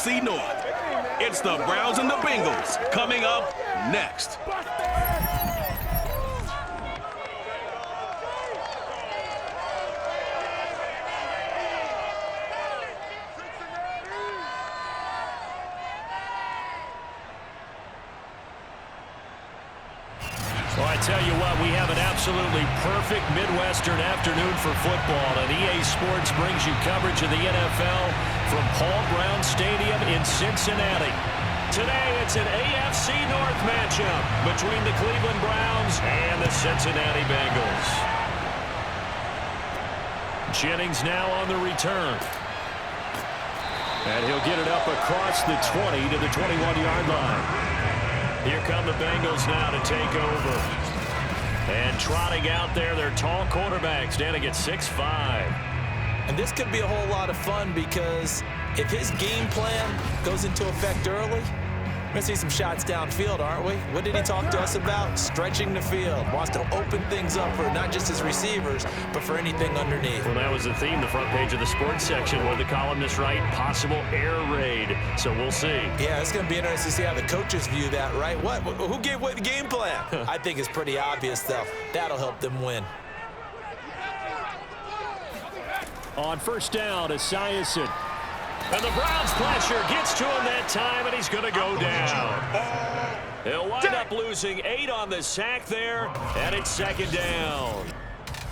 AFC North. It's the Browns and the Bengals coming up next. Well, I tell you what, we have an absolutely perfect Midwestern afternoon for football, and EA Sports brings you coverage of the NFL from Paul Brown Stadium in Cincinnati. Today, it's an AFC North matchup between the Cleveland Browns and the Cincinnati Bengals. Jennings now on the return. And he'll get it up across the 20 to the 21-yard line. Here come the Bengals now to take over. And trotting out there, their tall quarterback standing at 6'5". And this could be a whole lot of fun because if his game plan goes into effect early, we're going to see some shots downfield, aren't we? What did he talk to us about? Stretching the field. Wants to open things up for not just his receivers, but for anything underneath. Well, that was the theme, the front page of the sports section, where the columnist Wright, possible air raid. So we'll see. Yeah, it's going to be interesting to see how the coaches view that, right? Who gave away the game plan? I think it's pretty obvious, though. That'll help them win. On first down, Esiason. And the Browns pressure gets to him that time, and he's going to go down. He'll wind up losing 8 on the sack there, and it's second down.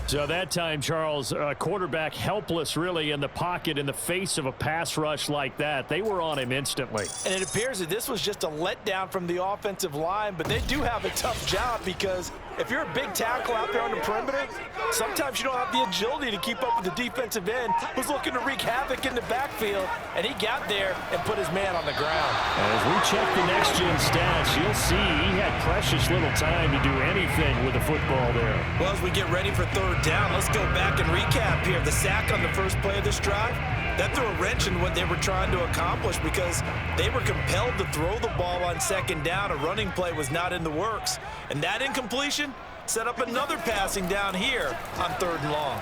So that time, Charles, quarterback helpless really in the pocket in the face of a pass rush like that. They were on him instantly. And it appears that this was just a letdown from the offensive line, but they do have a tough job because if you're a big tackle out there on the perimeter, sometimes you don't have the agility to keep up with the defensive end who's looking to wreak havoc in the backfield, and he got there and put his man on the ground. And as we check the next-gen stats, you'll see he had precious little time to do anything with the football there. Well, as we get ready for third down, let's go back and recap here. The sack on the first play of this drive, that threw a wrench in what they were trying to accomplish because they were compelled to throw the ball on second down. A running play was not in the works. And that incompletion set up another passing down here on third and long.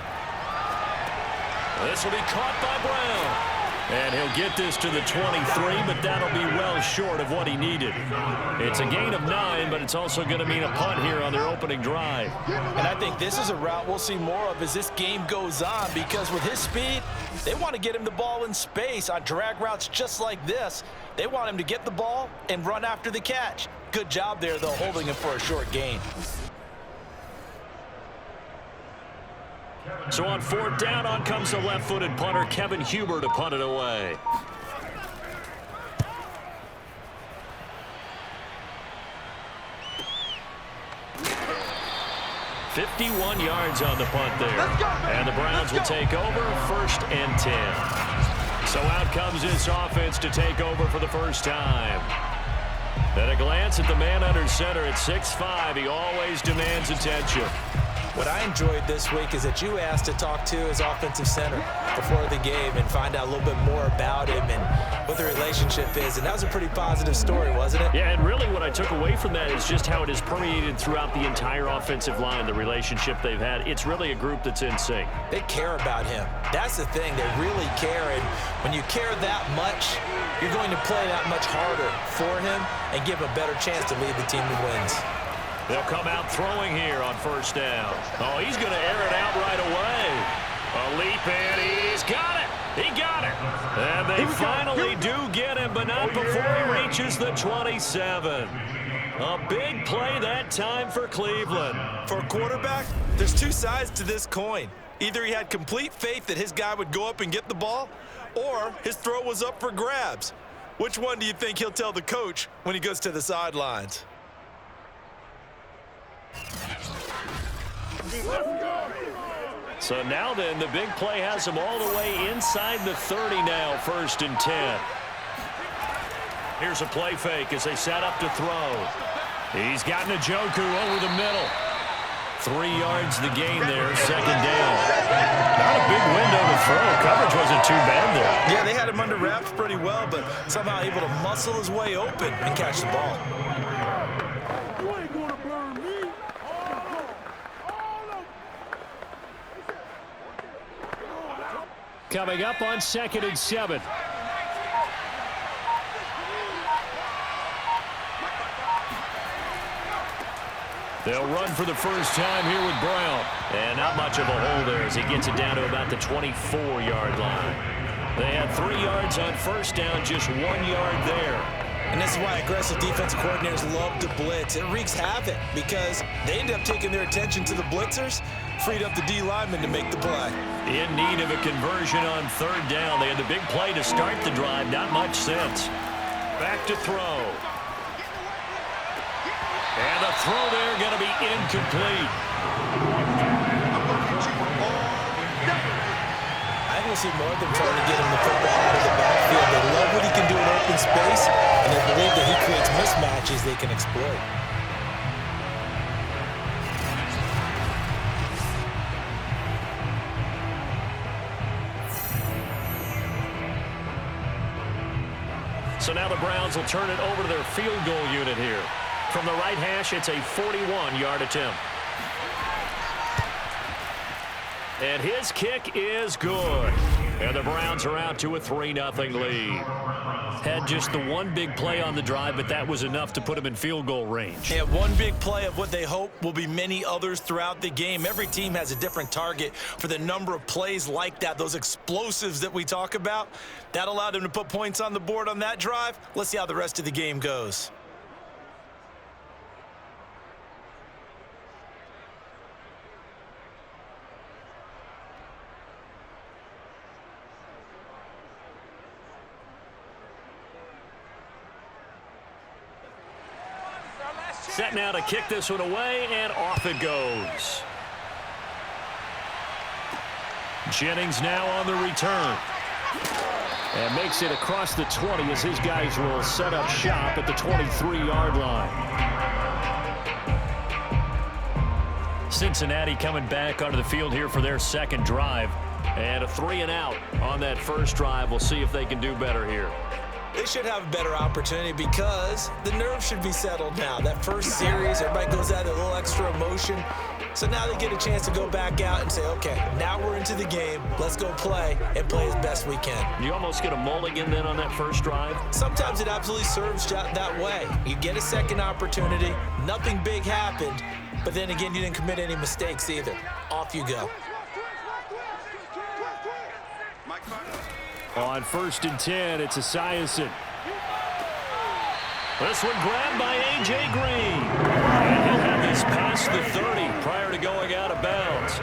This will be caught by Brown. And he'll get this to the 23, but that'll be well short of what he needed. It's a gain of 9, but it's also going to mean a punt here on their opening drive. And I think this is a route we'll see more of as this game goes on because with his speed, they want to get him the ball in space on drag routes just like this. They want him to get the ball and run after the catch. Good job there, though, holding him for a short gain. So on fourth down, on comes the left-footed punter, Kevin Huber, to punt it away. "51 yards on the punt there. And the Browns will take over, 1st and 10. So out comes this offense to take over for the first time. At a glance at the man under center at 6'5", he always demands attention. What I enjoyed this week is that you asked to talk to his offensive center before the game and find out a little bit more about him and what the relationship is. And that was a pretty positive story, wasn't it? Yeah, and really what I took away from that is just how it has permeated throughout the entire offensive line, the relationship they've had. It's really a group that's in sync. They care about him. That's the thing. They really care. And when you care that much, you're going to play that much harder for him and give him a better chance to lead the team to wins. They'll come out throwing here on first down. Oh, he's going to air it out right away. A leap, and he's got it. He got it. And they finally do get him, but not before he reaches the 27. A big play that time for Cleveland. For a quarterback, there's two sides to this coin. Either he had complete faith that his guy would go up and get the ball, or his throw was up for grabs. Which one do you think he'll tell the coach when he goes to the sidelines? So now then, the big play has him all the way inside the 30 now, 1st and 10. Here's a play fake as they set up to throw. He's got Njoku over the middle. 3 yards the gain there, 2nd down. Not a big window to throw. Coverage wasn't too bad there. Yeah, they had him under wraps pretty well, but somehow able to muscle his way open and catch the ball. Coming up on 2nd and 7. They'll run for the first time here with Brown. And not much of a hole there as he gets it down to about the 24-yard line. They had 3 yards on first down, just 1 yard there. And this is why aggressive defensive coordinators love to blitz. It wreaks havoc because they end up taking their attention to the blitzers, freed up the D lineman to make the play. In need of a conversion on third down. They had the big play to start the drive. Not much sense. Back to throw. And the throw there going to be incomplete. I think we'll see more of them trying to get him the football out of the backfield. They love what he can do in open space, and they believe that he creates mismatches they can exploit. So now the Browns will turn it over to their field goal unit here. From the right hash, it's a 41-yard attempt. And his kick is good. And the Browns are out to a 3-0 lead. Had just the one big play on the drive, but that was enough to put him in field goal range. They have one big play of what they hope will be many others throughout the game. Every team has a different target for the number of plays like that, those explosives that we talk about. That allowed them to put points on the board on that drive. Let's see how the rest of the game goes. Set now to kick this one away, and off it goes. Jennings now on the return. And makes it across the 20 as his guys will set up shop at the 23-yard line. Cincinnati coming back onto the field here for their second drive. And a 3-and-out on that first drive. We'll see if they can do better here. They should have a better opportunity because the nerves should be settled now. That first series, everybody goes out a little extra emotion. So now they get a chance to go back out and say, okay, now we're into the game. Let's go play and play as best we can. You almost get a mulligan then on that first drive? Sometimes it absolutely serves that way. You get a second opportunity. Nothing big happened. But then again, you didn't commit any mistakes either. Off you go. On 1st and 10, it's Esiason. This one grabbed by A.J. Green. And he'll have this past the 30 prior to going out of bounds.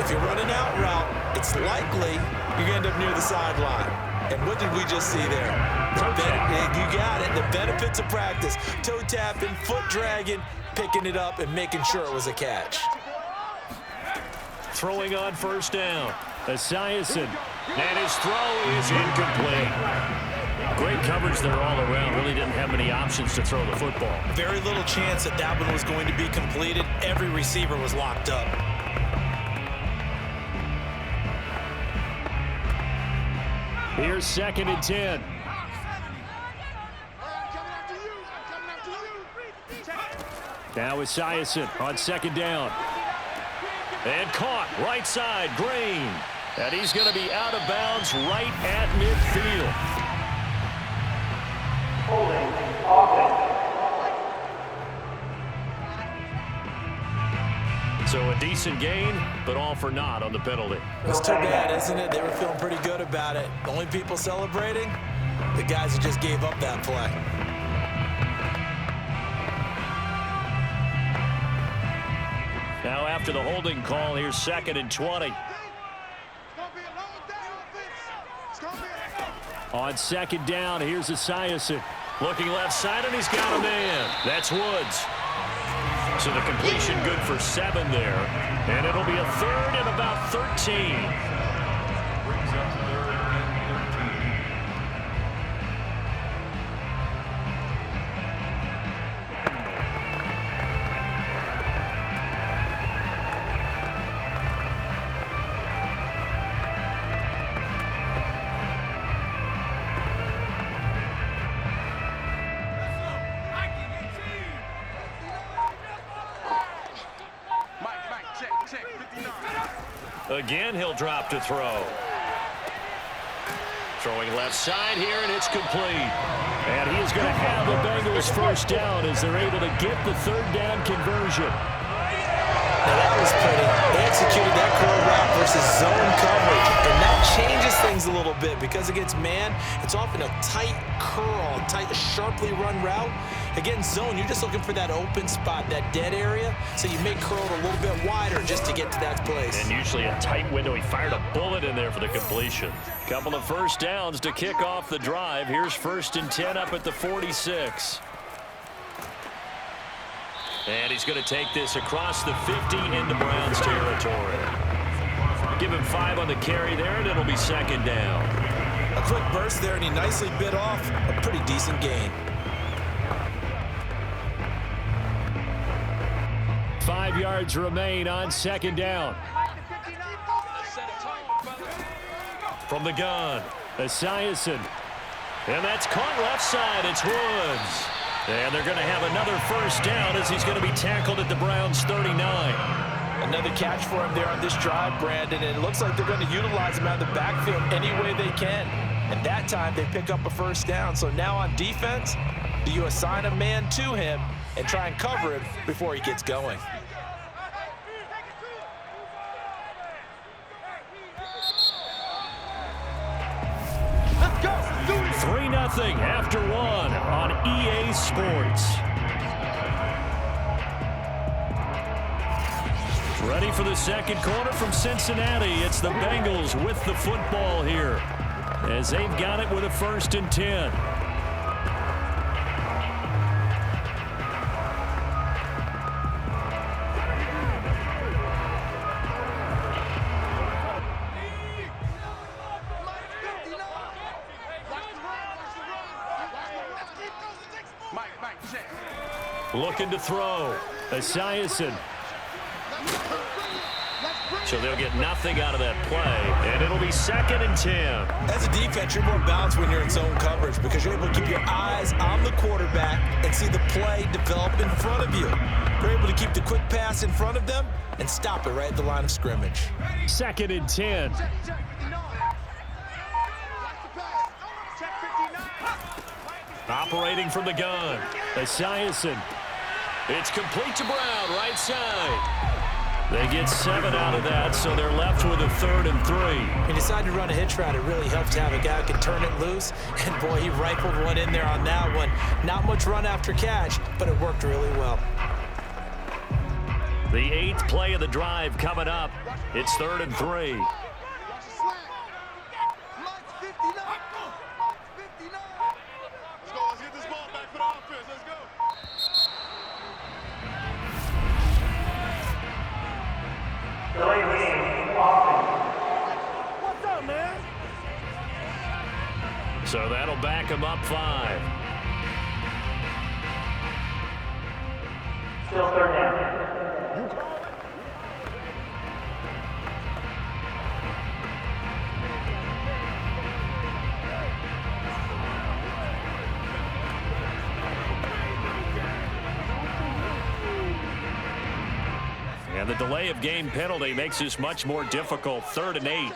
If you're running out route, it's likely you're going to end up near the sideline. And what did we just see there? You got it. The benefits of practice. Toe tapping, foot dragging, picking it up, and making sure it was a catch. Throwing on 1st down. Esiason. And his throw is incomplete. Great coverage there all around. Really didn't have many options to throw the football. Very little chance that that one was going to be completed. Every receiver was locked up. Here's 2nd and 10. Now Esiason on 2nd down. And caught right side, Green. And he's going to be out of bounds right at midfield. So a decent gain, but all for naught on the penalty. It's too bad, isn't it? They were feeling pretty good about it. The only people celebrating, the guys who just gave up that play. Now after the holding call, here's 2nd and 20. On 2nd down, here's Esiason. Looking left side, and he's got a man. That's Woods. So the completion good for 7 there. And it'll be a 3rd and about 13. Again, he'll drop to throw. Throwing left side here, and it's complete. And he is going to have the Bengals first down as they're able to get the third down conversion. Now that was pretty. They executed that curl route versus zone coverage, and that changes things a little bit because against man, it's often a tight curl, tight, sharply run route. Against zone, you're just looking for that open spot, that dead area, so you may curl it a little bit wider just to get to that place. And usually a tight window. He fired a bullet in there for the completion. Couple of first downs to kick off the drive. Here's 1st and 10 up at the 46. And he's going to take this across the 50 into Browns territory. Give him 5 on the carry there, and it'll be 2nd down. A quick burst there, and he nicely bit off a pretty decent gain. 5 yards remain on 2nd down. From the gun, Esiason. And that's caught left side. It's Woods. And they're going to have another first down as he's going to be tackled at the Browns' 39. Another catch for him there on this drive, Brandon, and it looks like they're going to utilize him out of the backfield any way they can. And that time they pick up a first down. So now on defense, do you assign a man to him and try and cover him before he gets going? Let's go. 3-0 after 1 on EA Sports. Ready for the second quarter from Cincinnati. It's the Bengals with the football here as they've got it with a 1st and 10. Looking to throw. Esiason. So they'll get nothing out of that play, and it'll be 2nd and 10. As a defense, you're more balanced when you're in zone coverage because you're able to keep your eyes on the quarterback and see the play develop in front of you. You're able to keep the quick pass in front of them and stop it right at the line of scrimmage. 2nd and 10. Operating from the gun. Esiason. It's complete to Brown, right side. They get 7 out of that, so they're left with a 3rd and 3. He decided to run a hitch route. It really helps to have a guy who can turn it loose. And, boy, he rifled one in there on that one. Not much run after catch, but it worked really well. The 8th play of the drive coming up. It's 3rd and 3. So that'll back him up 5. Still 3rd down. And the delay of game penalty makes this much more difficult. 3rd and 8.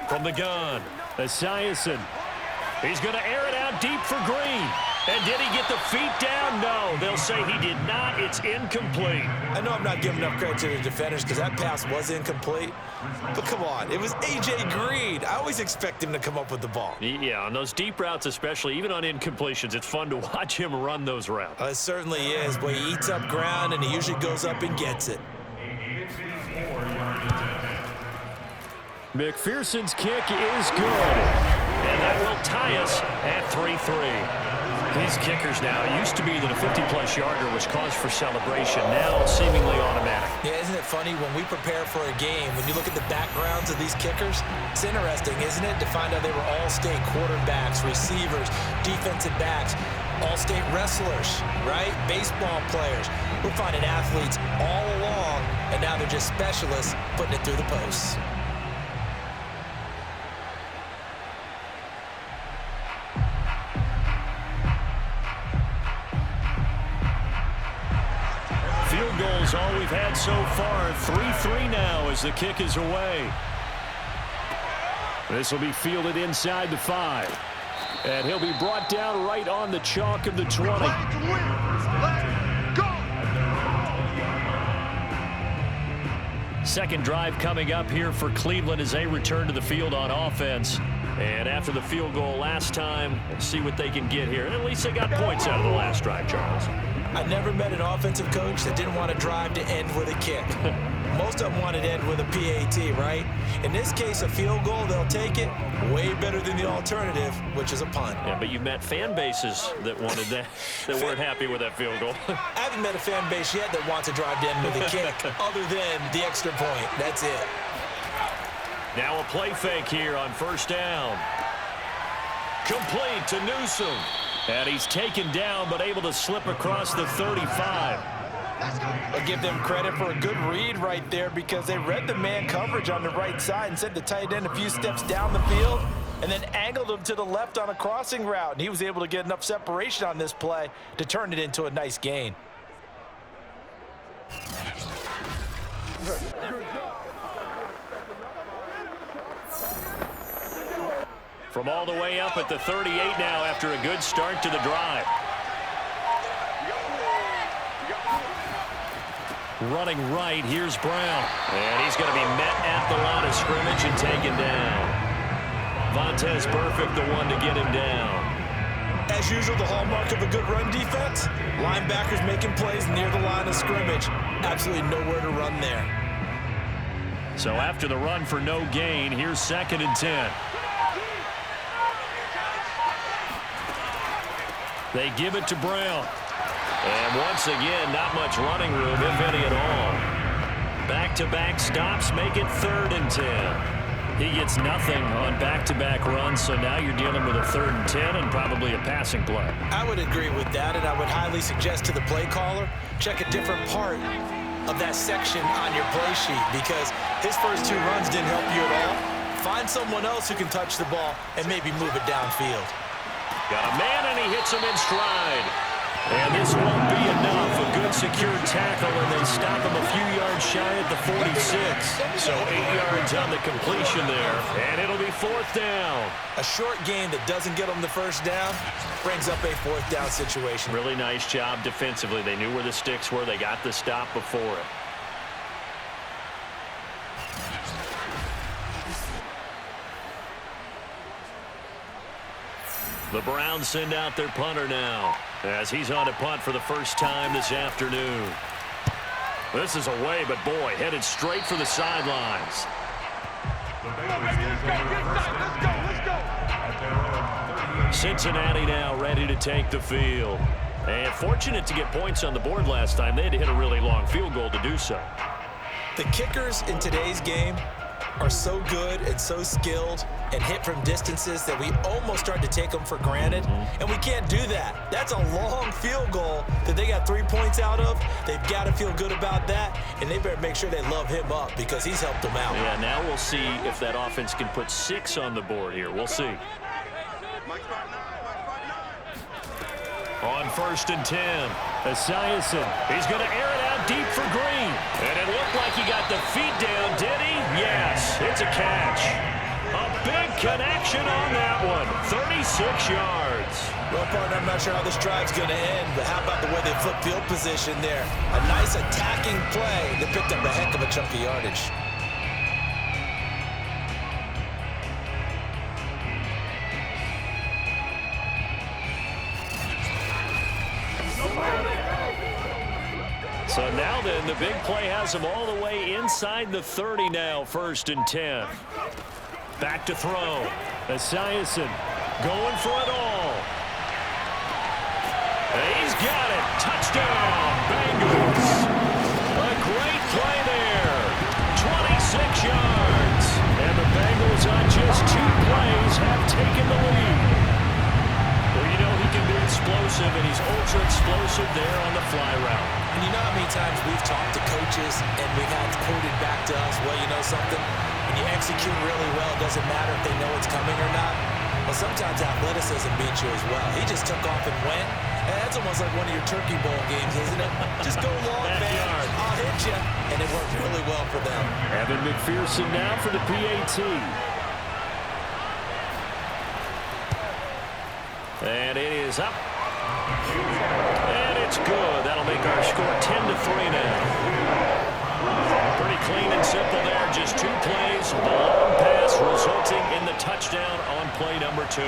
From the gun, Esiason. He's going to air it out deep for Green. And did he get the feet down? No, they'll say he did not. It's incomplete. I know I'm not giving enough credit to the defenders because that pass was incomplete. But come on, it was A.J. Green. I always expect him to come up with the ball. Yeah, on those deep routes especially, even on incompletions, it's fun to watch him run those routes. It certainly is, but he eats up ground and he usually goes up and gets it. McPherson's kick is good. And that will tie us at 3-3. These kickers now, it used to be that a 50-plus yarder was cause for celebration. Now seemingly automatic. Yeah, isn't it funny when we prepare for a game, when you look at the backgrounds of these kickers, it's interesting, isn't it, to find out they were all-state quarterbacks, receivers, defensive backs, all-state wrestlers, right? Baseball players. We're finding athletes all along, and now they're just specialists putting it through the posts. Field goals all we've had so far. 3-3 now as the kick is away. This will be fielded inside the 5. And he'll be brought down right on the chalk of the 20. Second drive coming up here for Cleveland as they return to the field on offense. And after the field goal last time, let's see what they can get here. And at least they got points out of the last drive, Charles. I never met an offensive coach that didn't want to drive to end with a kick. Most of them wanted to end with a PAT, right? In this case, a field goal, they'll take it. Way better than the alternative, which is a punt. Yeah, but you've met fan bases that wanted that, that weren't happy with that field goal. I haven't met a fan base yet that wants to drive to end with a kick, other than the extra point. That's it. Now a play fake here on first down. Complete to Newsom. And he's taken down, but able to slip across the 35. I'll give them credit for a good read right there because they read the man coverage on the right side and sent the tight end a few steps down the field and then angled him to the left on a crossing route. And he was able to get enough separation on this play to turn it into a nice gain. From all the way up at the 38 now after a good start to the drive. Running right, here's Brown. And he's going to be met at the line of scrimmage and taken down. Vontaze Burfict, the one to get him down. As usual, the hallmark of a good run defense, linebackers making plays near the line of scrimmage. Absolutely nowhere to run there. So after the run for no gain, here's 2nd and 10. They give it to Brown. And once again, not much running room, if any at all. Back-to-back stops make it 3rd and 10. He gets nothing on back-to-back runs, so now you're dealing with a 3rd and 10 and probably a passing play. I would agree with that, and I would highly suggest to the play caller, check a different part of that section on your play sheet because his first 2 runs didn't help you at all. Find someone else who can touch the ball and maybe move it downfield. Got a man, and he hits him in stride. And this won't be enough. A good secure tackle, and they stop him a few yards shy at the 46. So 8 yards on the completion there, and it'll be 4th down. A short gain that doesn't get them the first down brings up a 4th down situation. Really nice job defensively. They knew where the sticks were. They got the stop before it. The Browns send out their punter now as he's on a punt for the first time this afternoon. This is away, but boy, headed straight for the sidelines. Cincinnati now ready to take the field. And fortunate to get points on the board last time. They had to hit a really long field goal to do so. The kickers in today's game are so good and so skilled and hit from distances that we almost start to take them for granted, and we can't do that. That's a long field goal that they got 3 points out of. They've got to feel good about that, and they better make sure they love him up because he's helped them out. Yeah, now we'll see if that offense can put 6 on the board here. We'll see. On 1st and 10, Esiason. He's going to air it out deep for Green. And it looked like he got the feet down, did he? Yes, it's a catch. A big connection on that one. 36 yards. Well, partner, I'm not sure how this drive's going to end, but how about the way they flip field position there? A nice attacking play that picked up a heck of a chunk of yardage. So now then, the big play has him all the way inside the 30 now, 1st and 10. Back to throw. Esiason going for it all. And he's got it. Touchdown, Bengals. A great play there. 26 yards. And the Bengals on just 2 plays have taken the lead. Well, you know he can be explosive, and he's ultra explosive there on the fly route. And you know how many times we've talked to coaches and we've had quoted back to us, well, you know something? When you execute really well, it doesn't matter if they know it's coming or not. Well, sometimes athleticism beats you as well. He just took off and went. And that's almost like one of your Turkey Bowl games, isn't it? Just go long, man. I'll hit you. And it worked really well for them. Evan McPherson now for the PAT. And it is up. And it's good. That'll make our score 10-3 now. Pretty clean and simple there. Just 2 plays. The long pass resulting in the touchdown on play number 2.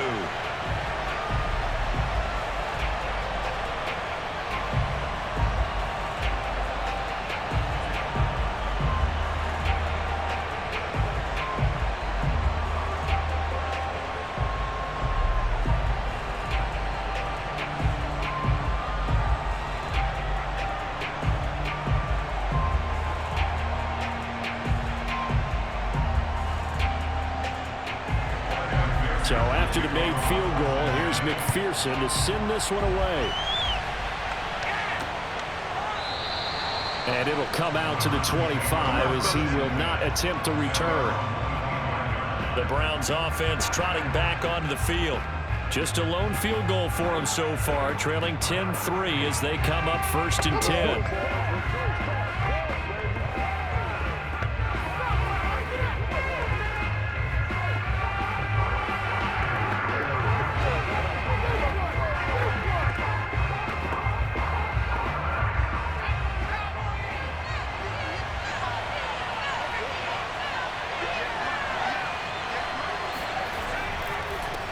So after the made field goal, here's McPherson to send this one away. And it'll come out to the 25 as he will not attempt to return. The Browns offense trotting back onto the field. Just a lone field goal for them so far, trailing 10-3 as they come up 1st and 10.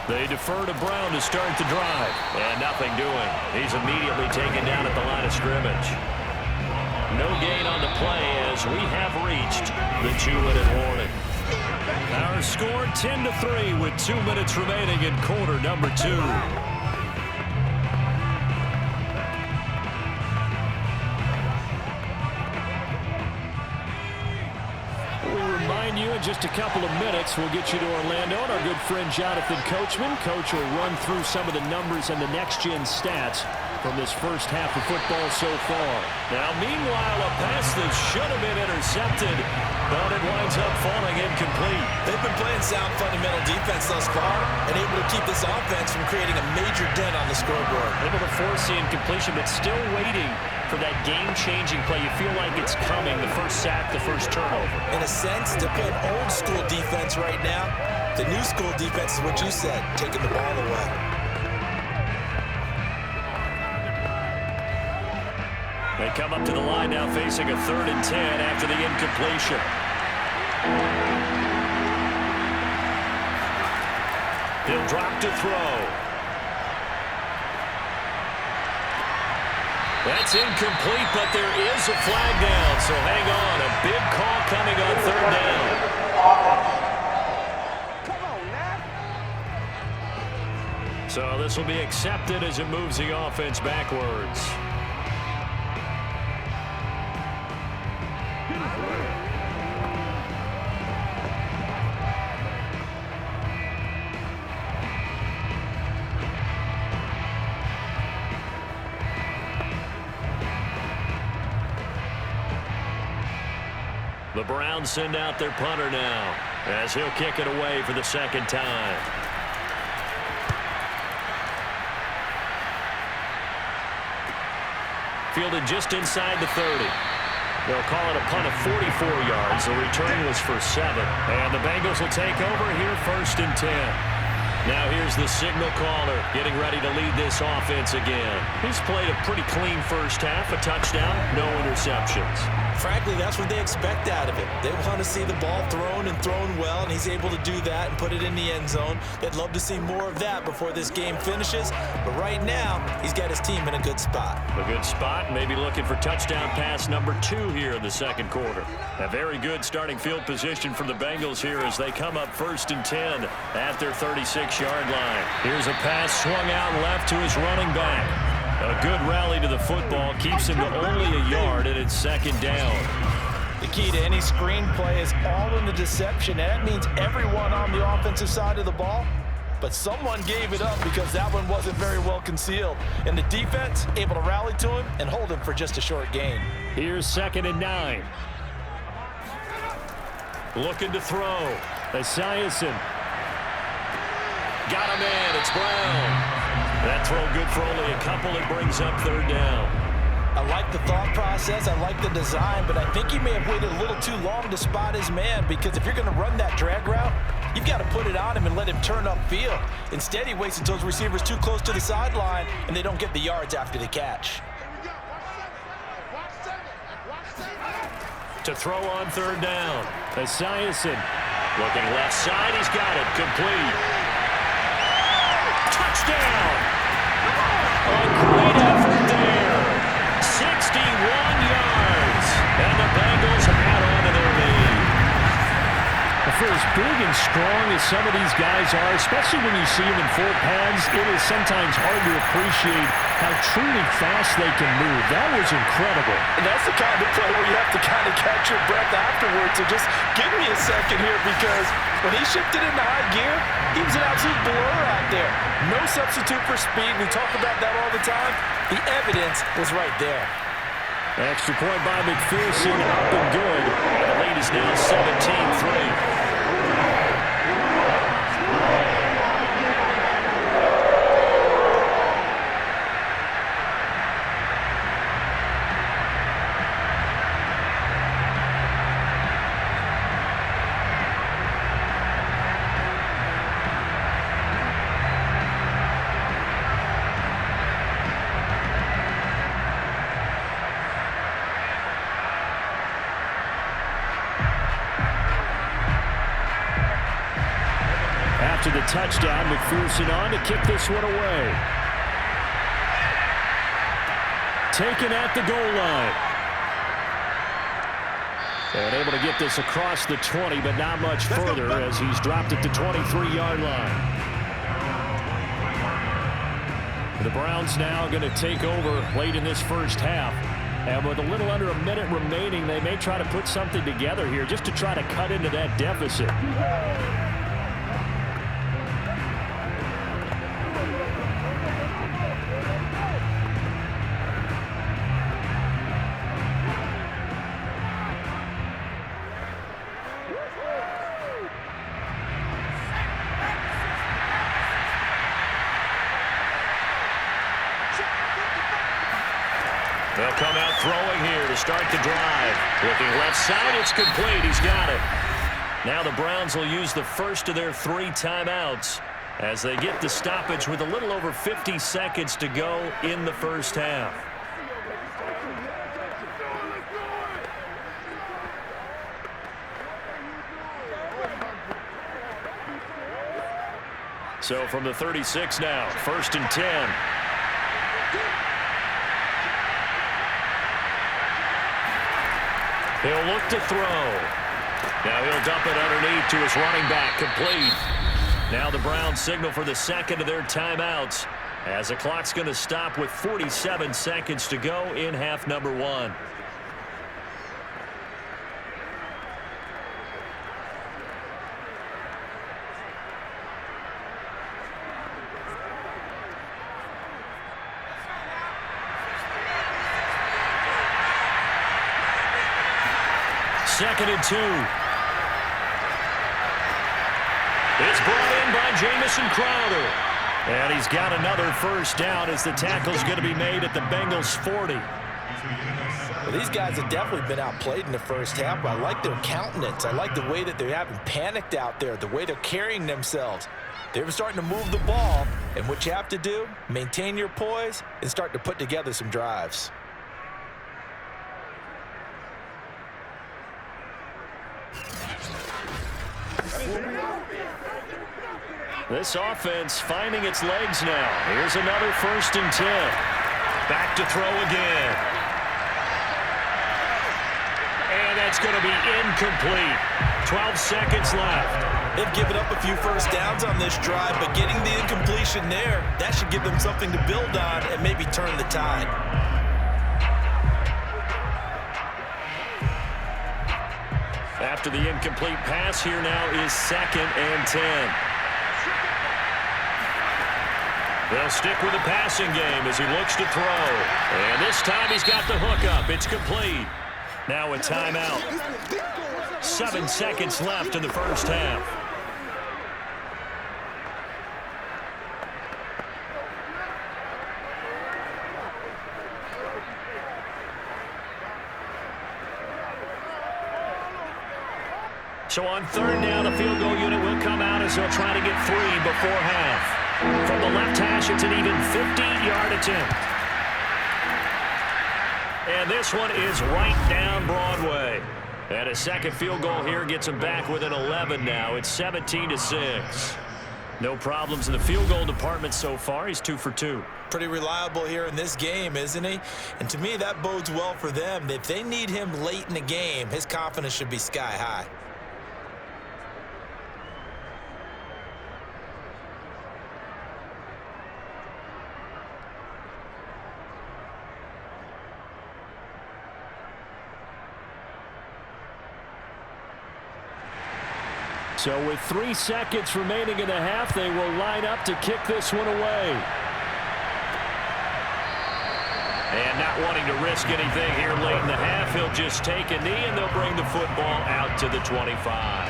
They defer to Brown to start the drive. And nothing doing. He's immediately taken down at the line of scrimmage. No gain on the play as we have reached the 2-minute warning. Our score 10-3 with 2 minutes remaining in quarter number 2. In just a couple of minutes, we'll get you to Orlando and our good friend Jonathan Coachman. Coach will run through some of the numbers and the next-gen stats from this first half of football so far. Now, meanwhile, a pass that should have been intercepted, but it winds up falling incomplete. They've been playing sound fundamental defense thus far and able to keep this offense from creating a major dent on the scoreboard. Able to force the incompletion, but still waiting for that game-changing play. You feel like it's coming, the first sack, the first turnover. In a sense, they're playing old-school defense right now. The new-school defense is what you said, taking the ball away. They come up to the line now facing a 3rd and 10 after the incompletion. He'll drop to throw. That's incomplete, but there is a flag down, so hang on. A big call coming on 3rd down. Come on, man. So this will be accepted as it moves the offense backwards. The Browns send out their punter now as he'll kick it away for the 2nd time. Fielded just inside the 30. They'll call it a punt of 44 yards. The return was for 7. And the Bengals will take over here 1st and 10. Now here's the signal caller getting ready to lead this offense again. He's played a pretty clean first half, a touchdown, no interceptions. Frankly, that's what they expect out of him. They want to see the ball thrown and thrown well, and he's able to do that and put it in the end zone. They'd love to see more of that before this game finishes, but right now, he's got his team in a good spot. A good spot, maybe looking for touchdown pass number 2 here in the 2nd quarter. A very good starting field position for the Bengals here as they come up 1st and 10 at their 36-yard line. Here's a pass swung out left to his running back. A good rally to the football keeps him to only a yard, and it's 2nd down. The key to any screen play is all in the deception. That means everyone on the offensive side of the ball, but someone gave it up because that one wasn't very well concealed. And the defense able to rally to him and hold him for just a short gain. Here's 2nd and 9. Looking to throw. Esiason. Got him in. It's Brown. That throw good for only a couple. It brings up 3rd down. I like the thought process. I like the design, but I think he may have waited a little too long to spot his man because if you're going to run that drag route, You've got to put it on him and let him turn upfield. Instead, he waits until his receiver's too close to the sideline, and they don't get the yards after the catch. To throw on third down. Esiason looking left side. He's got it. Complete. Touchdown. A great effort there. 61 yards. And the Bengals add on to their lead. For as big and strong as some of these guys are, especially when you see them in full pads, it is sometimes hard to appreciate how truly fast they can move. That was incredible. And that's the kind of play where you have to kind of catch your breath afterwards. So just give me a second here, because when he shifted into high gear, he was an absolute blur out there. No substitute for speed. We talk about that all the time. The evidence was right there. Extra point by McPherson, up and good. And the lead is now 17-3. After the touchdown, McPherson on to kick this one away. Taken at the goal line. And able to get this across the 20, but not much further as he's dropped at the 23-yard line. The Browns now going to take over late in this first half. And with a little under a minute remaining, they may try to put something together here just to try to cut into that deficit. They'll come out throwing here to start the drive. Looking left side, it's complete. He's got it. Now the Browns will use the first of their 3 timeouts as they get the stoppage with a little over 50 seconds to go in the first half. So from the 36 now, 1st and 10. He'll look to throw. Now he'll dump it underneath to his running back. Complete. Now the Browns signal for the second of their timeouts as the clock's going to stop with 47 seconds to go in half number 1. Second and 2. It's brought in by Jamison Crowder. And he's got another first down as the tackle's going to be made at the Bengals 40. Well, these guys have definitely been outplayed in the first half, but I like their countenance. I like the way that they haven't panicked out there, the way they're carrying themselves. They're starting to move the ball, and what you have to do, maintain your poise and start to put together some drives. This offense finding its legs now. Here's another 1st and 10. Back to throw again. And that's going to be incomplete. 12 seconds left. They've given up a few first downs on this drive, but getting the incompletion there, that should give them something to build on and maybe turn the tide. After the incomplete pass, here now is 2nd and 10. They'll stick with the passing game as he looks to throw. And this time he's got the hook up. It's complete. Now a timeout. 7 seconds left in the first half. So on third down, the field goal unit will come out as they'll try to get 3 before half. From the left hash, it's an even 50-yard attempt. And this one is right down Broadway. And a second field goal here gets them back within 11 now. It's 17-6. No problems in the field goal department so far. He's 2 for 2. Pretty reliable here in this game, isn't he? And to me, that bodes well for them. If they need him late in the game, his confidence should be sky high. So with 3 seconds remaining in the half, they will line up to kick this one away. And not wanting to risk anything here late in the half, he'll just take a knee and they'll bring the football out to the 25.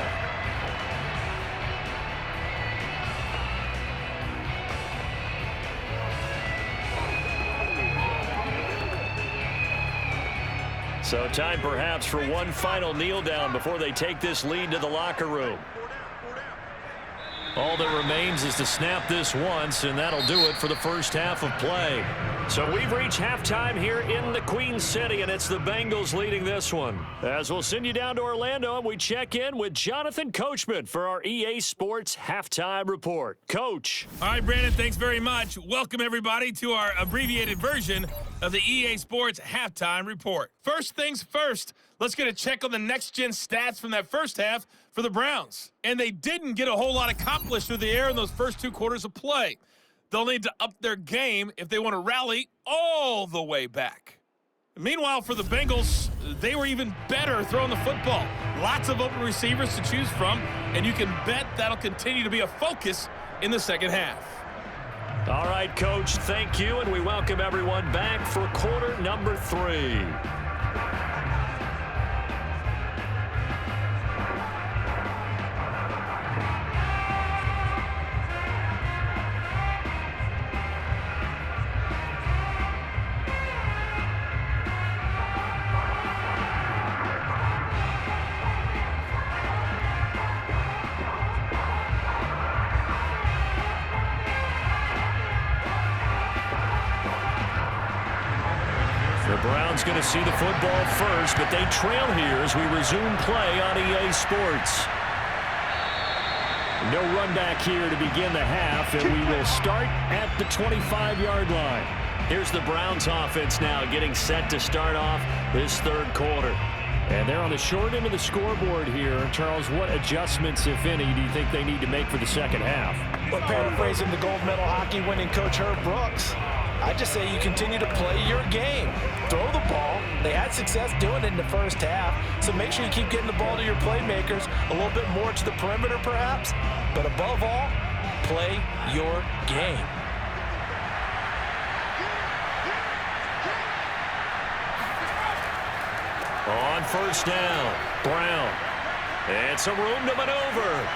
So time perhaps for one final kneel down before they take this lead to the locker room. All that remains is to snap this once, and that'll do it for the first half of play. So we've reached halftime here in the Queen City, and it's the Bengals leading this one. As we'll send you down to Orlando, and we check in with Jonathan Coachman for our EA Sports Halftime Report. Coach. All right, Brandon, thanks very much. Welcome, everybody, to our abbreviated version of the EA Sports Halftime Report. First things first, let's get a check on the next-gen stats from that first half for the Browns. And they didn't get a whole lot accomplished through the air in those first 2 quarters of play. They'll need to up their game if they want to rally all the way back. Meanwhile, for the Bengals, they were even better throwing the football. Lots of open receivers to choose from, and you can bet that'll continue to be a focus in the second half. All right, Coach, thank you, and we welcome everyone back for quarter number 3. The Browns going to see the football first, but they trail here as we resume play on EA Sports. No run back here to begin the half, and we will start at the 25-yard line. Here's the Browns offense now getting set to start off this third quarter. And they're on the short end of the scoreboard here. Charles, what adjustments, if any, do you think they need to make for the second half? Well, paraphrasing the gold medal hockey winning coach Herb Brooks, I just say you continue to play your game. Throw the ball. They had success doing it in the first half, so make sure you keep getting the ball to your playmakers, a little bit more to the perimeter perhaps, but above all, play your game. On first down, Brown. And some room to maneuver.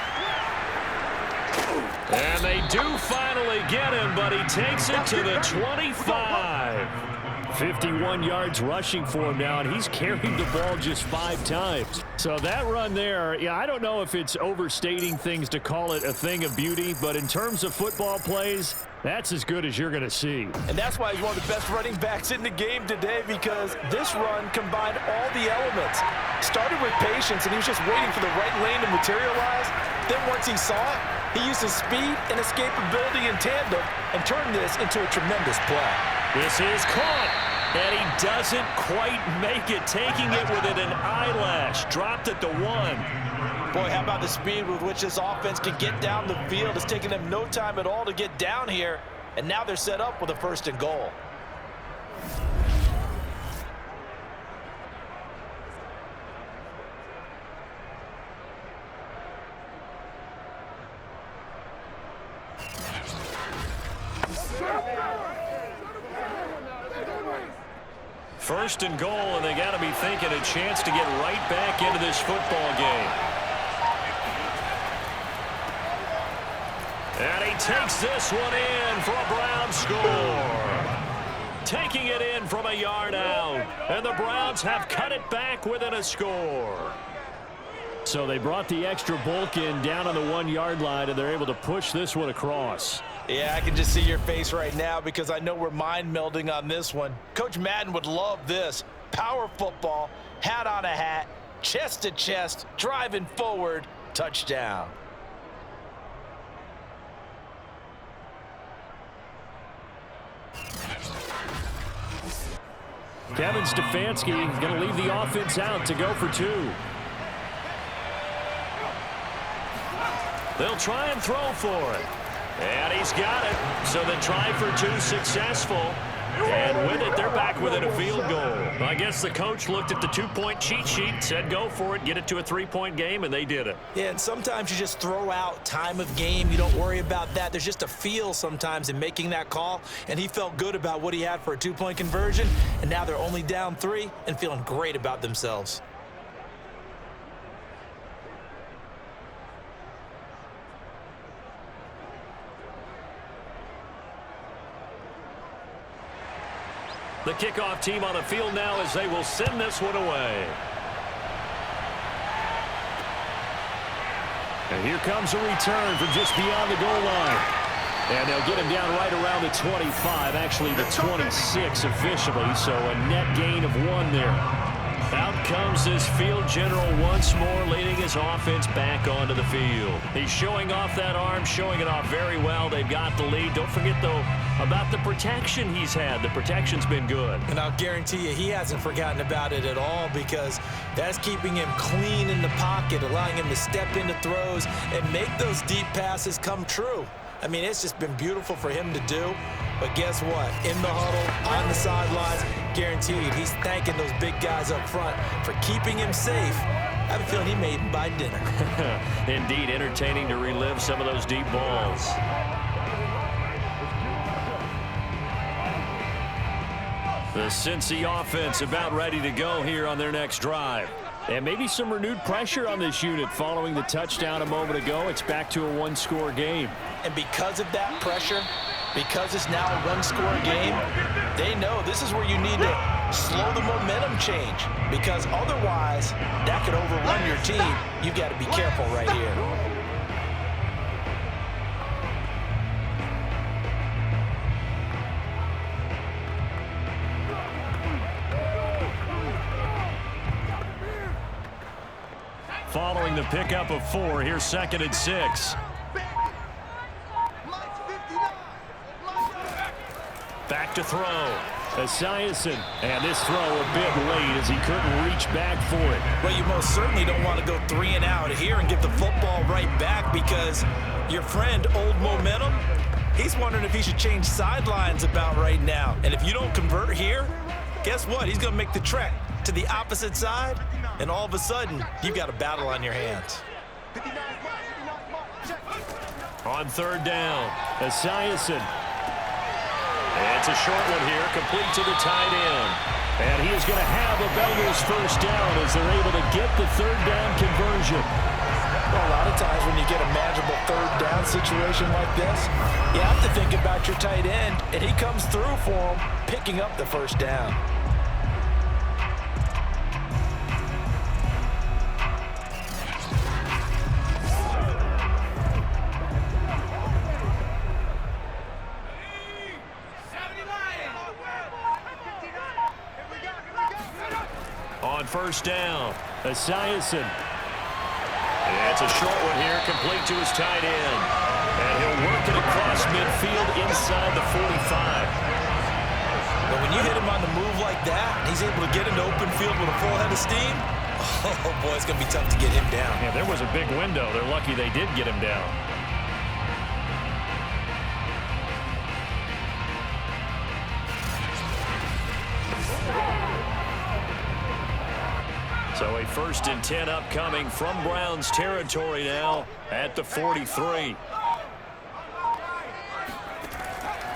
And they do finally get him, but he takes it to the 25. 51 yards rushing for him now, and he's carried the ball just 5 times. So that run there, yeah, I don't know if it's overstating things to call it a thing of beauty, but in terms of football plays, that's as good as you're going to see. And that's why he's one of the best running backs in the game today, because this run combined all the elements. Started with patience, and he was just waiting for the right lane to materialize. Then once he saw it, he used his speed and escapability in tandem and turned this into a tremendous play. This is caught, and he doesn't quite make it, taking it within an eyelash. Dropped at the 1. Boy, how about the speed with which this offense can get down the field? It's taken them no time at all to get down here, and now they're set up with a 1st and goal. First and goal, and they got to be thinking a chance to get right back into this football game. And he takes this one in for a Browns score. Taking it in from a yard out. And the Browns have cut it back within a score. So they brought the extra bulk in down on the 1-yard line, and they're able to push this one across. Yeah, I can just see your face right now because I know we're mind melding on this one. Coach Madden would love this. Power football, hat on a hat, chest to chest, driving forward, touchdown. Kevin Stefanski is going to leave the offense out to go for 2. They'll try and throw for it. And he's got it. So the try for 2 successful. And with it, they're back within a field goal. I guess the coach looked at the 2-point cheat sheet, said go for it, get it to a 3-point game, and they did it. Yeah, and sometimes you just throw out time of game. You don't worry about that. There's just a feel sometimes in making that call, and he felt good about what he had for a 2-point conversion, and now they're only down 3 and feeling great about themselves. The kickoff team on the field now as they will send this one away. And here comes a return from just beyond the goal line. And they'll get him down right around the 25, actually the 26 officially, so a net gain of 1 there. Out comes this field general once more, leading his offense back onto the field. He's showing off that arm, showing it off very well. They've got the lead. Don't forget, though, about the protection he's had. The protection's been good. And I'll guarantee you he hasn't forgotten about it at all because that's keeping him clean in the pocket, allowing him to step into throws and make those deep passes come true. I mean, it's just been beautiful for him to do. But guess what? In the huddle, on the sidelines, guaranteed he's thanking those big guys up front for keeping him safe. I have a feeling he may even buy dinner. Indeed, entertaining to relive some of those deep balls. The Cincy offense about ready to go here on their next drive. And maybe some renewed pressure on this unit following the touchdown a moment ago. It's back to a 1-score game. And because of that pressure, because it's now a 1-score game, they know this is where you need to slow the momentum change. Because otherwise, that could overrun your team. You've got to be careful right here. Following the pickup of 4, here's 2nd and 6. Back to throw. Esiason. And this throw a bit late as he couldn't reach back for it. Well, you most certainly don't want to go 3 and out here and give the football right back because your friend, Old Momentum, he's wondering if he should change sidelines about right now. And if you don't convert here, guess what? He's going to make the trek to the opposite side, and all of a sudden, you've got a battle on your hands. On 3rd down, Esiason. It's a short one here, complete to the tight end. And he is going to have a Bengals first down as they're able to get the 3rd down conversion. Well, a lot of times when you get a manageable 3rd down situation like this, you have to think about your tight end, and he comes through for him, picking up the 1st down. On 1st down, Esiason. It's a short one here, complete to his tight end. And he'll work it across midfield inside the 45. But when you hit him on the move like that, and he's able to get into open field with a full head of steam, oh boy, it's going to be tough to get him down. Yeah, there was a big window. They're lucky they did get him down. So a 1st and 10 upcoming from Browns territory now at the 43.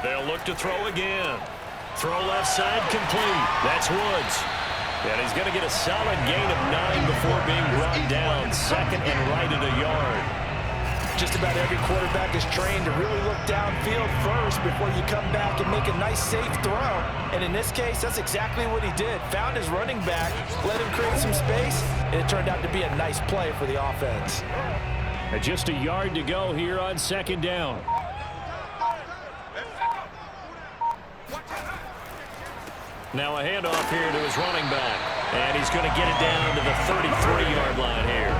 They'll look to throw again. Throw left side complete. That's Woods. And he's going to get a solid gain of 9 before being brought down. 2nd and right at a yard. Just about every quarterback is trained to really look downfield first. first before you come back and make a nice, safe throw. And in this case, that's exactly what he did. Found his running back, let him create some space, and it turned out to be a nice play for the offense. And just a yard to go here on second down. Now a handoff here to his running back. And he's going to get it down to the 33-yard line here.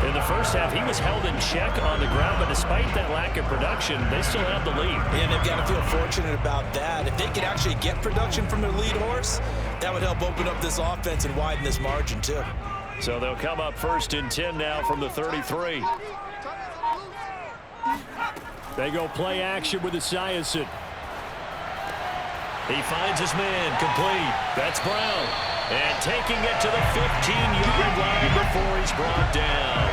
In the first half, he was held in check on the ground, but despite that lack of production, they still have the lead. And they've got to feel fortunate about that. If they could actually get production from their lead horse, that would help open up this offense and widen this margin too. So they'll come up 1st and 10 now from the 33. They go play action with Esiason. He finds his man complete. That's Brown. And taking it to the 15-yard line before he's brought down.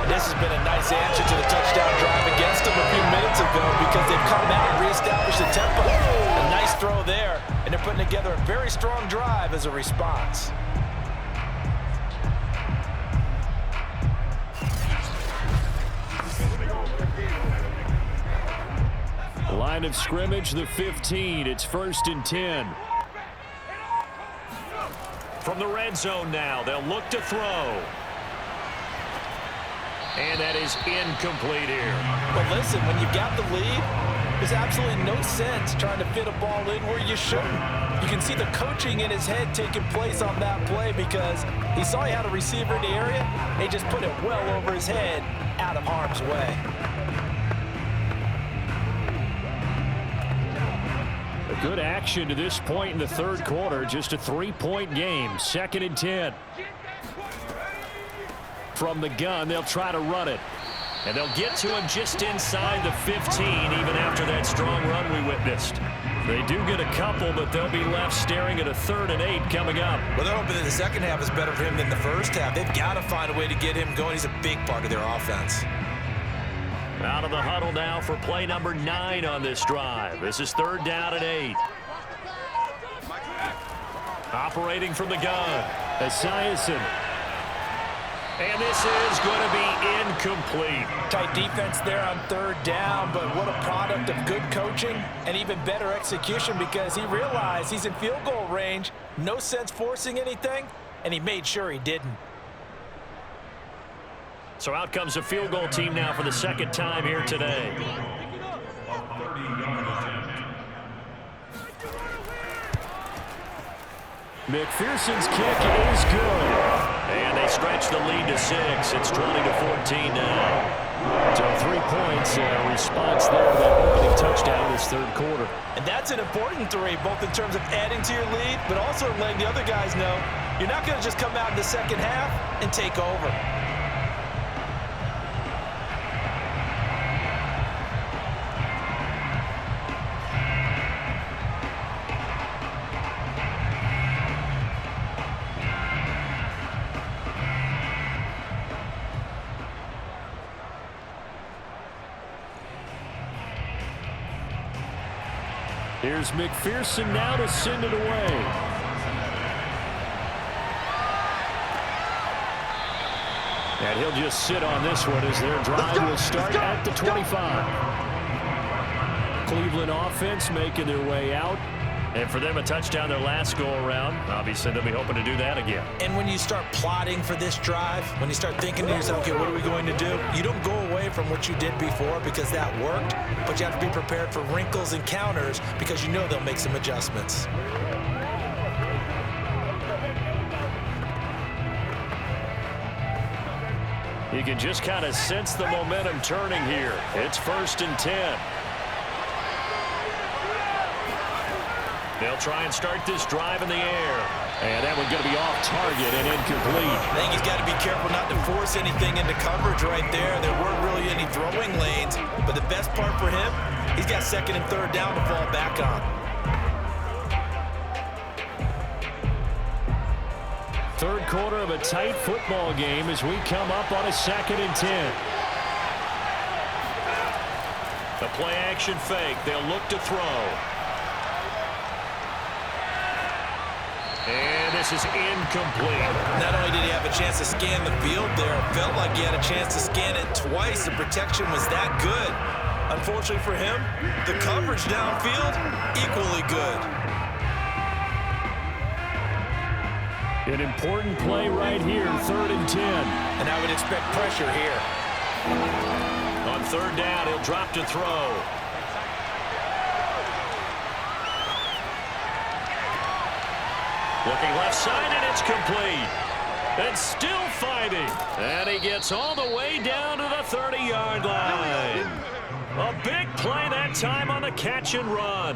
This has been a nice answer to the touchdown drive against them a few minutes ago because they've come out and reestablished the tempo. A nice throw there, and they're putting together a very strong drive as a response. Line of scrimmage, the 15. It's 1st and 10. From the red zone now, they'll look to throw. And that is incomplete here. But listen, when you've got the lead, there's absolutely no sense trying to fit a ball in where you shouldn't. You can see the coaching in his head taking place on that play because he saw he had a receiver in the area. He just put it well over his head, out of harm's way. Good action to this point in the third quarter. Just a 3-point game. 2nd and 10. From the gun, they'll try to run it. And they'll get to him just inside the 15, even after that strong run we witnessed. They do get a couple, but they'll be left staring at a 3rd and 8 coming up. Well, they're hoping that the second half is better for him than the first half. They've got to find a way to get him going. He's a big part of their offense. Out of the huddle now for play number 9 on this drive. This is 3rd down and 8. Operating from the gun, Esiason. And this is going to be incomplete. Tight defense there on 3rd down, but what a product of good coaching and even better execution because he realized he's in field goal range, no sense forcing anything, and he made sure he didn't. So out comes a field goal team now for the 2nd time here today. McPherson's kick is good. And they stretch the lead to 6. It's 20-14 now. So 3 points, response there, that opening touchdown this third quarter. And that's an important 3, both in terms of adding to your lead, but also letting the other guys know you're not going to just come out in the second half and take over. Here's McPherson now to send it away. And he'll just sit on this one as their drive will start at the 25. Cleveland offense making their way out. And for them, a touchdown their last go-around. Obviously, they'll be hoping to do that again. And when you start plotting for this drive, when you start thinking to yourself, okay, what are we going to do? You don't go away from what you did before because that worked, but you have to be prepared for wrinkles and counters because you know they'll make some adjustments. You can just kind of sense the momentum turning here. It's 1st and 10. They'll try and start this drive in the air. And that one's going to be off target and incomplete. I think he's got to be careful not to force anything into coverage right there. There weren't really any throwing lanes. But the best part for him, he's got 2nd and 3rd down to fall back on. Third quarter of a tight football game as we come up on a 2nd and 10. The play action fake. They'll look to throw. And this is incomplete. Not only did he have a chance to scan the field there, it felt like he had a chance to scan it twice. The protection was that good. Unfortunately for him, the coverage downfield, equally good. An important play right here, 3rd and 10. And I would expect pressure here. On 3rd down, he'll drop to throw. Looking left side, and it's complete. And still fighting. And he gets all the way down to the 30-yard line. A big play that time on the catch and run.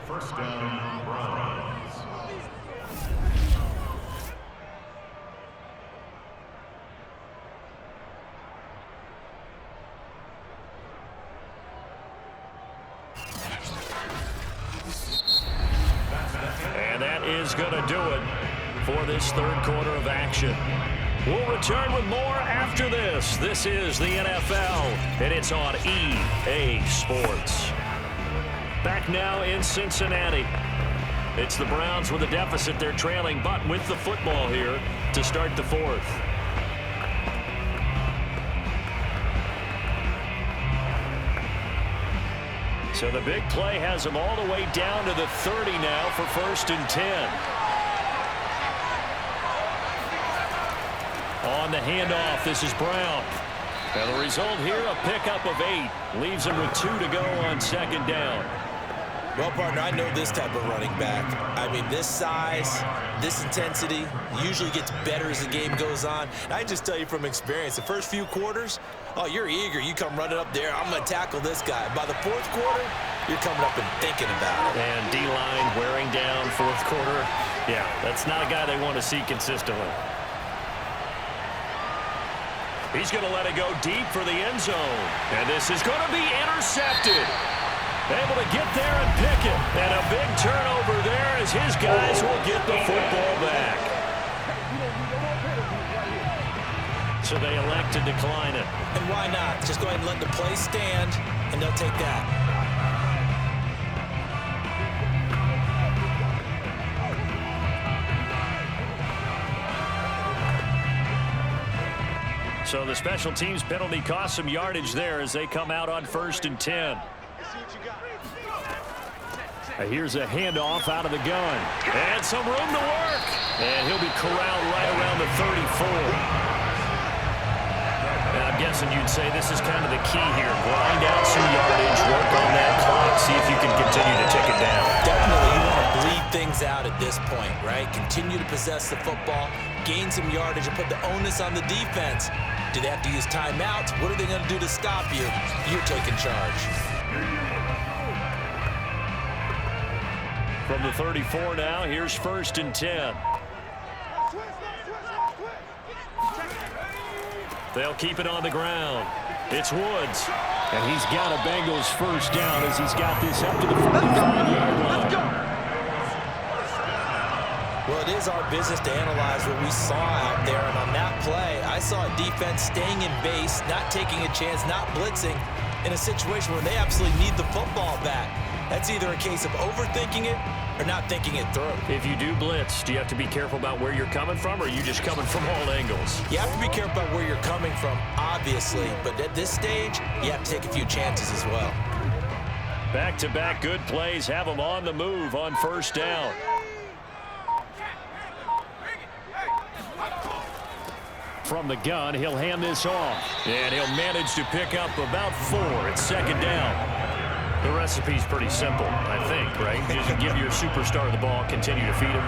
1st down, Browns. And that is going to do it for this 3rd quarter of action. We'll return with more after this. This is the NFL, and it's on EA Sports. Back now in Cincinnati. It's the Browns with a deficit. They're trailing, but with the football here to start the 4th. So the big play has them all the way down to the 30 now for 1st and 10. On the handoff, this is Brown. And the result here, a pickup of 8. Leaves him with 2 to go on 2nd down. Well, partner, I know this type of running back. I mean, this size, this intensity usually gets better as the game goes on. And I just tell you from experience, the first few quarters, oh, you're eager. You come running up there, I'm going to tackle this guy. By the 4th quarter, you're coming up and thinking about it. And D-line wearing down 4th quarter. Yeah, that's not a guy they want to see consistently. He's going to let it go deep for the end zone. And this is going to be intercepted. Able to get there and pick it. And a big turnover there as his guys will get the football back. So they elect to decline it. And why not? Just go ahead and let the play stand, and they'll take that. So the special teams penalty cost some yardage there as they come out on 1st and 10. Here's a handoff out of the gun. And some room to work. And he'll be corralled right around the 34. And I'm guessing you'd say this is kind of the key here. Grind out some yardage, work on that clock, see if you can continue to tick it down. Definitely, you want to bleed things out at this point, right? Continue to possess the football, gain some yardage, and put the onus on the defense. Do they have to use timeouts? What are they going to do to stop you? You're taking charge. From the 34 now, here's 1st and 10. They'll keep it on the ground. It's Woods. And he's got a Bengals 1st down as he's got this up to the 45-yard line. Well, it is our business to analyze what we saw out there. And on that play, I saw a defense staying in base, not taking a chance, not blitzing in a situation where they absolutely need the football back. That's either a case of overthinking it or not thinking it through. If you do blitz, do you have to be careful about where you're coming from, or are you just coming from all angles? You have to be careful about where you're coming from, obviously. But at this stage, you have to take a few chances as well. Back-to-back good plays have them on the move on 1st down. From the gun, he'll hand this off. And he'll manage to pick up about 4. It's 2nd down. The recipe's pretty simple, I think, right? Just give your superstar the ball, continue to feed him.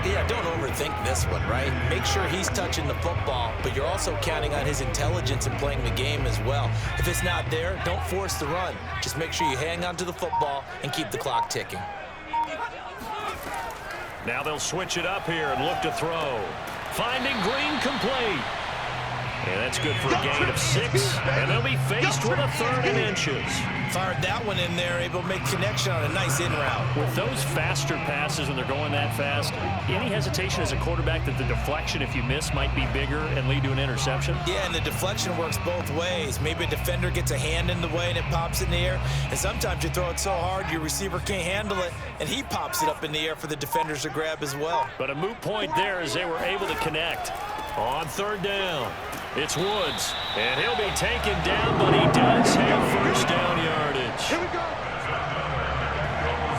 Yeah, don't overthink this one, right? Make sure he's touching the football, but you're also counting on his intelligence in playing the game as well. If it's not there, don't force the run. Just make sure you hang on to the football and keep the clock ticking. Now they'll switch it up here and look to throw. Finding Green complete. And that's good for a gain of 6. And they'll be faced with a 3rd and inches. Fired that one in there, able to make connection on a nice in route. With those faster passes when they're going that fast, any hesitation as a quarterback that the deflection, if you miss, might be bigger and lead to an interception? Yeah, and the deflection works both ways. Maybe a defender gets a hand in the way and it pops in the air. And sometimes you throw it so hard your receiver can't handle it, and he pops it up in the air for the defenders to grab as well. But a moot point there as they were able to connect on 3rd down. It's Woods, and he'll be taken down, but he does have first down yardage.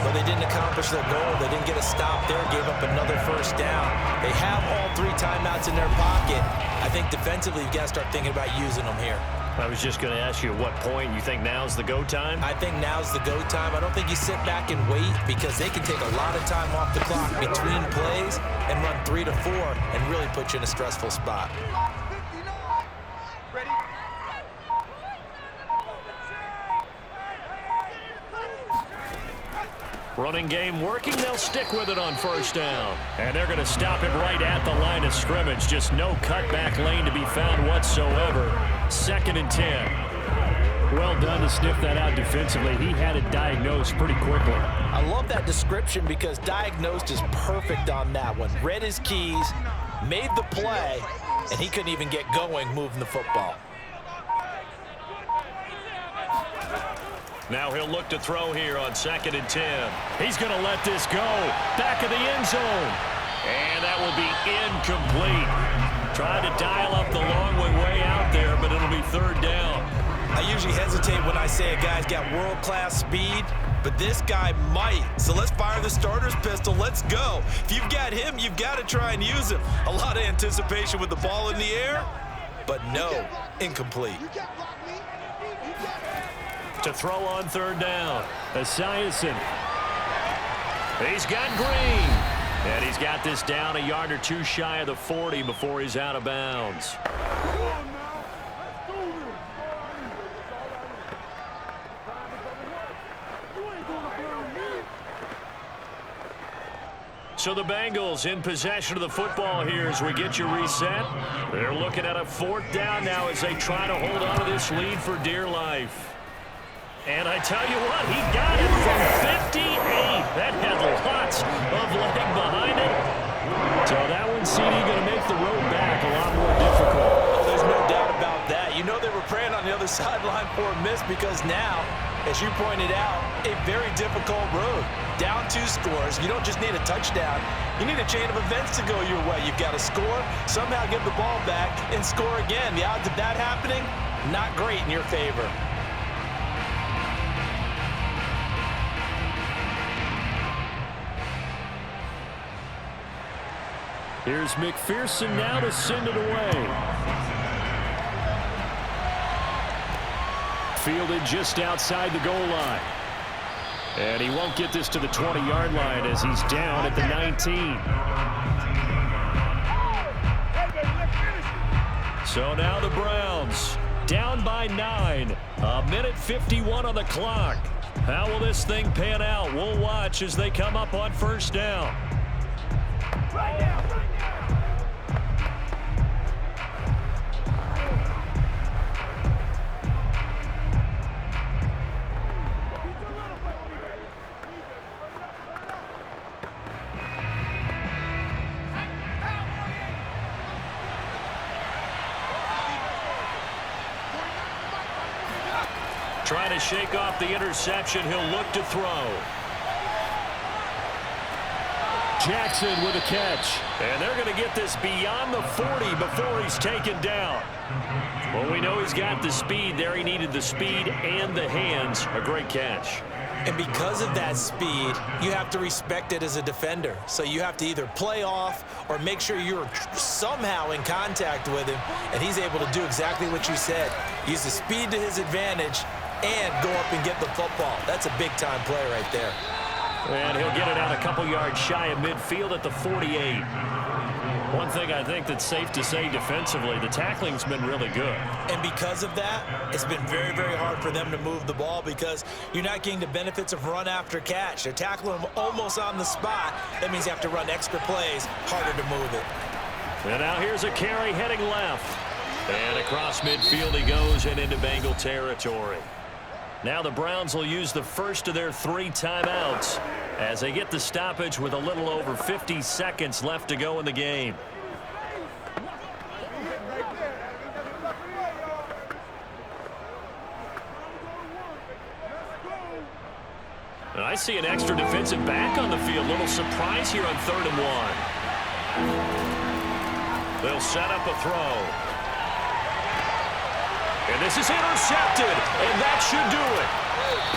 But they didn't accomplish their goal. They didn't get a stop there, gave up another first down. They have all 3 timeouts in their pocket. I think defensively, you've got to start thinking about using them here. I was just going to ask you at what point you think now's the go time? I think now's the go time. I don't think you sit back and wait because they can take a lot of time off the clock between plays and run 3 to 4 and really put you in a stressful spot. Running game working. They'll stick with it on first down. And they're going to stop it right at the line of scrimmage. Just no cutback lane to be found whatsoever. 2nd and 10. Well done to sniff that out defensively. He had it diagnosed pretty quickly. I love that description because diagnosed is perfect on that one. Read his keys, made the play, and he couldn't even get going moving the football. Now he'll look to throw here on 2nd and 10. He's going to let this go. Back of the end zone. And that will be incomplete. Trying to dial up the long way out there, but it'll be 3rd down. I usually hesitate when I say a guy's got world-class speed, but this guy might. So let's fire the starter's pistol. Let's go. If you've got him, you've got to try and use him. A lot of anticipation with the ball in the air, but no, incomplete. To throw on 3rd down. Esiason. He's got Green. And he's got this down a yard or 2 shy of the 40 before he's out of bounds. So the Bengals in possession of the football here as we get you reset. They're looking at a 4th down now as they try to hold on to this lead for dear life. And I tell you what, he got it from 58. That had lots of leg behind it. So that one, CD, going to make the road back a lot more difficult. Oh, there's no doubt about that. You know they were praying on the other sideline for a miss because now, as you pointed out, a very difficult road. Down 2 scores. You don't just need a touchdown. You need a chain of events to go your way. You've got to score, somehow get the ball back, and score again. The odds of that happening, not great in your favor. Here's McPherson now to send it away. Fielded just outside the goal line. And he won't get this to the 20-yard line as he's down at the 19. So now the Browns down by 9. 1:51 on the clock. How will this thing pan out? We'll watch as they come up on first down. Right now. Trying to shake off the interception. He'll look to throw. Jackson with a catch. And they're going to get this beyond the 40 before he's taken down. Well, we know he's got the speed there. He needed the speed and the hands. A great catch. And because of that speed, you have to respect it as a defender. So you have to either play off or make sure you're somehow in contact with him. And he's able to do exactly what you said. Use the speed to his advantage and go up and get the football. That's a big-time play right there. And he'll get it out a couple yards shy of midfield at the 48. One thing I think that's safe to say defensively, the tackling's been really good. And because of that, it's been very, very hard for them to move the ball because you're not getting the benefits of run after catch. They're tackling them almost on the spot. That means you have to run extra plays, harder to move it. And now here's a carry heading left. And across midfield he goes and into Bengal territory. Now the Browns will use the first of their 3 timeouts as they get the stoppage with a little over 50 seconds left to go in the game. And I see an extra defensive back on the field. Little surprise here on 3rd and 1. They'll set up a throw. And this is intercepted, and that should do it.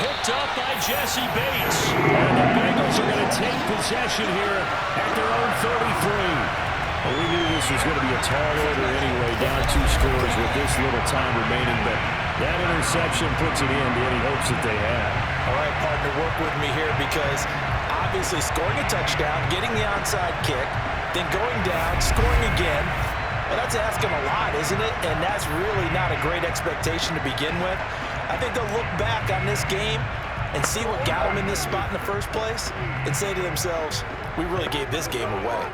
Picked up by Jesse Bates. And the Bengals are going to take possession here at their own 33. Well, we knew this was going to be a tall order anyway, down 2 scores with this little time remaining, but that interception puts it in to any hopes that they had. All right, partner, work with me here because obviously scoring a touchdown, getting the onside kick, then going down, scoring again. Well, that's asking a lot, isn't it? And that's really not a great expectation to begin with. I think they'll look back on this game and see what got them in this spot in the first place and say to themselves, we really gave this game away.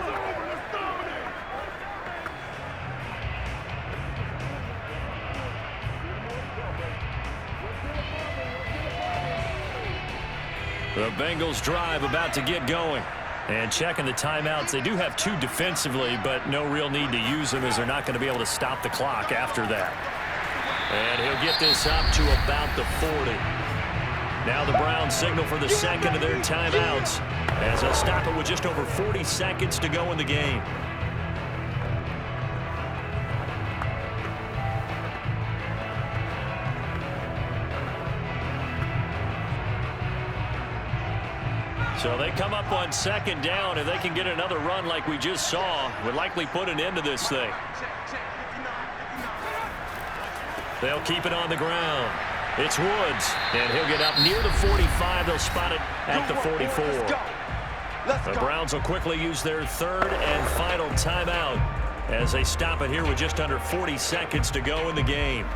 The Bengals drive about to get going. And checking the timeouts, they do have 2 defensively, but no real need to use them as they're not going to be able to stop the clock after that. And he'll get this up to about the 40. Now the Browns signal for the second of their timeouts as they'll stop it with just over 40 seconds to go in the game. So they come up on second down. If they can get another run like we just saw, would likely put an end to this thing. They'll keep it on the ground. It's Woods, and he'll get up near the 45. They'll spot it at the 44. The Browns will quickly use their third and final timeout as they stop it here with just under 40 seconds to go in the game.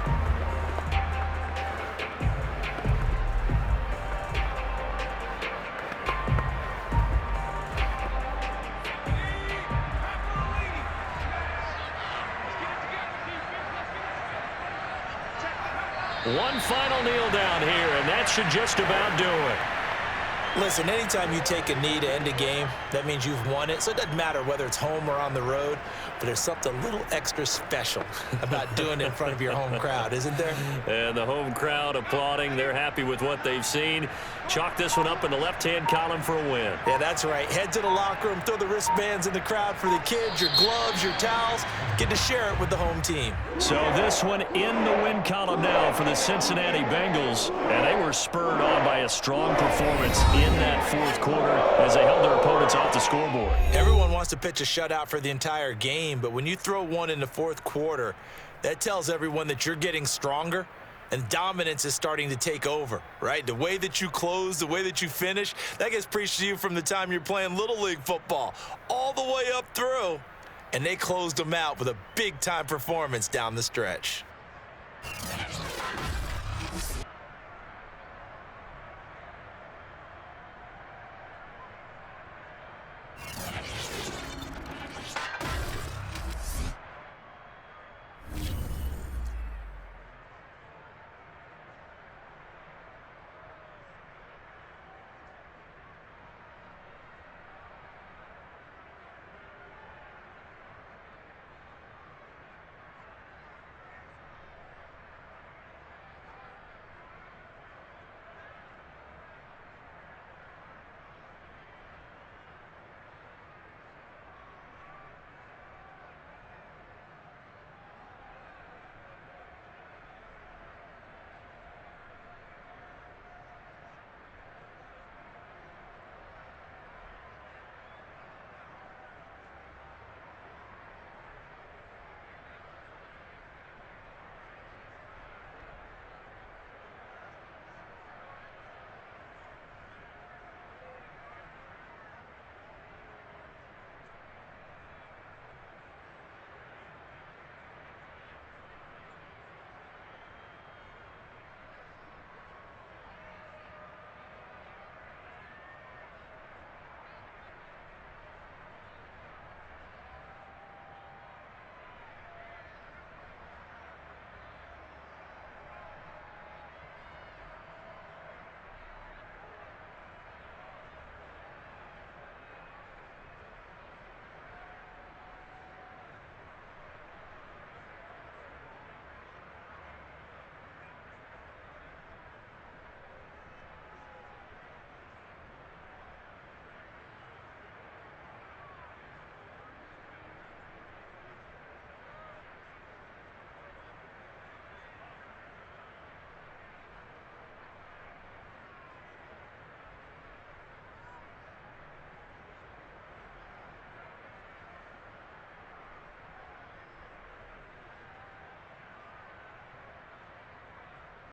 One final kneel down here, and that should just about do it. Listen, anytime you take a knee to end a game, that means you've won it. So it doesn't matter whether it's home or on the road, but there's something a little extra special about doing it in front of your home crowd, isn't there? And the home crowd applauding. They're happy with what they've seen. Chalk this one up in the left-hand column for a win. Yeah, that's right. Head to the locker room, throw the wristbands in the crowd for the kids, your gloves, your towels. Get to share it with the home team. So this one in the win column now for the Cincinnati Bengals. And they were spurred on by a strong performance in that fourth quarter as they held their opponents off the scoreboard. Everyone wants to pitch a shutout for the entire game, but when you throw one in the fourth quarter, that tells everyone that you're getting stronger and dominance is starting to take over, right? The way that you close, the way that you finish, that gets preached to you from the time you're playing Little League football all the way up through. And they closed them out with a big-time performance down the stretch.